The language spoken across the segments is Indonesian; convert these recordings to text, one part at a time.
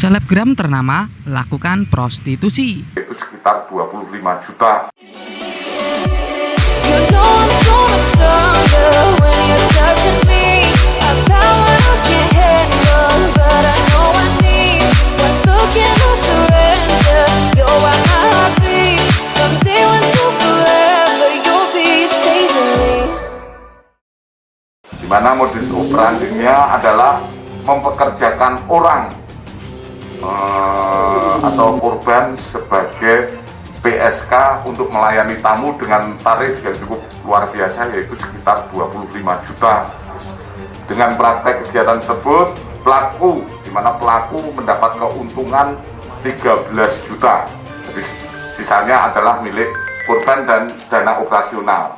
Selebgram ternama lakukan prostitusi. Itu sekitar 25 juta. Di mana modus operandinya adalah mempekerjakan orang atau korban sebagai PSK untuk melayani tamu dengan tarif yang cukup luar biasa, yaitu sekitar 25 juta. Dengan praktek kegiatan tersebut, di mana pelaku mendapat keuntungan 13 juta. Jadi sisanya adalah milik korban dan dana operasional.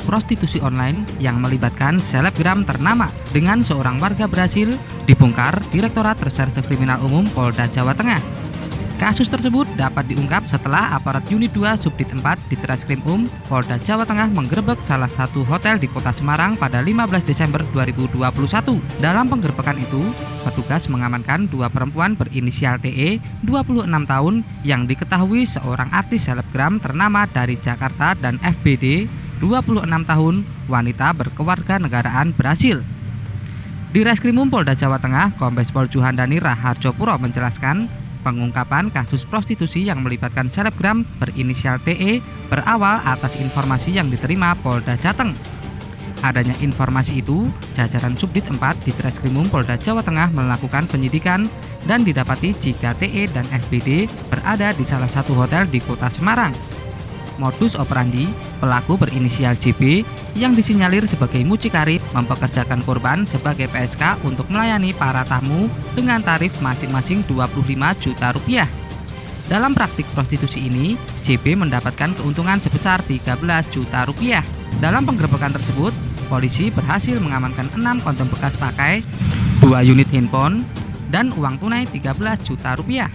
Prostitusi online yang melibatkan selebgram ternama dengan seorang warga Brasil dibongkar Direktorat Reserse Kriminal Umum Polda Jawa Tengah. Kasus tersebut dapat diungkap setelah aparat Unit 2 Subdit 4 Ditreskrim Polda Jawa Tengah menggerebek salah satu hotel di Kota Semarang pada 15 Desember 2021. Dalam penggerebekan itu, petugas mengamankan dua perempuan berinisial TE, 26 tahun, yang diketahui seorang artis selebgram ternama dari Jakarta, dan FBD, 26 tahun, wanita berkewarganegaraan Brasil. Di Reskrimum Polda Jawa Tengah, Kombes Pol Juhandani Raharjopuro menjelaskan, pengungkapan kasus prostitusi yang melibatkan selebgram berinisial TE berawal atas informasi yang diterima Polda Jateng. Adanya informasi itu, jajaran Subdit 4 di Reskrimum Polda Jawa Tengah melakukan penyidikan dan didapati jika TE dan FBD berada di salah satu hotel di Kota Semarang. Modus operandi pelaku berinisial JB yang disinyalir sebagai mucikari mempekerjakan korban sebagai PSK untuk melayani para tamu dengan tarif masing-masing 25 juta rupiah. Dalam praktik prostitusi ini, JB mendapatkan keuntungan sebesar 13 juta rupiah. Dalam penggerebekan tersebut, polisi berhasil mengamankan 6 kondom bekas pakai, 2 unit handphone, dan uang tunai 13 juta rupiah.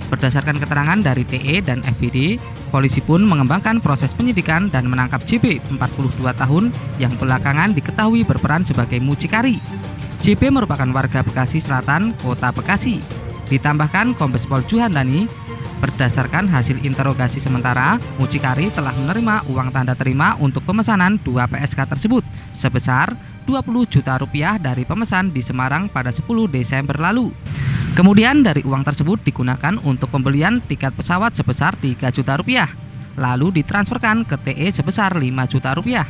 Berdasarkan keterangan dari TE dan FBD, polisi pun mengembangkan proses penyidikan dan menangkap JB, 42 tahun, yang belakangan diketahui berperan sebagai mucikari. JB merupakan warga Bekasi Selatan, Kota Bekasi. Ditambahkan Kombes Pol Juhandani, berdasarkan hasil interogasi sementara, mucikari telah menerima uang tanda terima untuk pemesanan 2 PSK tersebut sebesar 20 juta rupiah dari pemesan di Semarang pada 10 Desember lalu. Kemudian dari uang tersebut digunakan untuk pembelian tiket pesawat sebesar 3 juta rupiah, lalu ditransferkan ke TE sebesar 5 juta rupiah.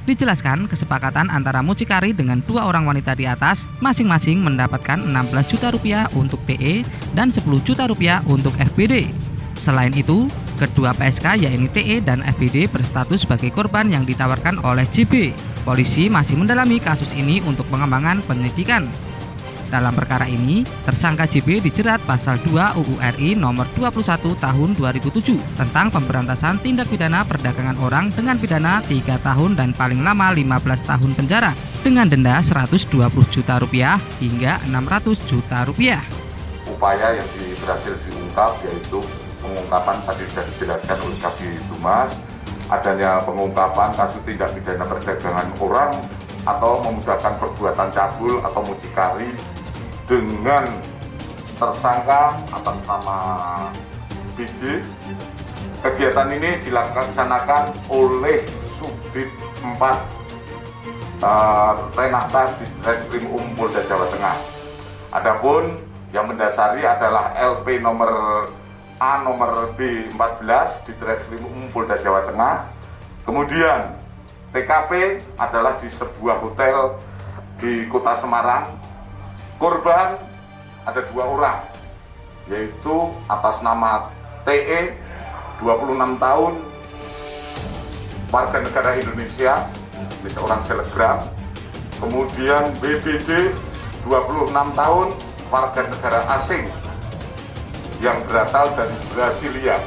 Dijelaskan kesepakatan antara mucikari dengan 2 orang wanita di atas masing-masing mendapatkan 16 juta rupiah untuk TE dan 10 juta rupiah untuk FBD. Selain itu, kedua PSK yaitu TE dan FBD berstatus sebagai korban yang ditawarkan oleh JB. Polisi masih mendalami kasus ini untuk pengembangan penyidikan. Dalam perkara ini, tersangka JB dijerat pasal 2 UU RI nomor 21 tahun 2007 tentang pemberantasan tindak pidana perdagangan orang dengan pidana 3 tahun dan paling lama 15 tahun penjara dengan denda 120 juta rupiah hingga 600 juta rupiah. Upaya yang berhasil diungkap yaitu pengungkapan tadi sudah dijelaskan oleh Kabid Humas, adanya pengungkapan kasus tindak pidana perdagangan orang atau memudahkan perbuatan cabul atau mucikari dengan tersangka atas nama BJ. Kegiatan ini dilaksanakan oleh Subdit 4 Renata di Reskrim Polda Jawa Tengah. Adapun yang mendasari adalah LP nomor A nomor B14 di Reskrim Polda Jawa Tengah. Kemudian TKP adalah di sebuah hotel di Kota Semarang. Korban ada 2 orang, yaitu atas nama TE, 26 tahun, warga negara Indonesia, seorang selebgram. Kemudian BBD, 26 tahun, warga negara asing yang berasal dari Brasilia.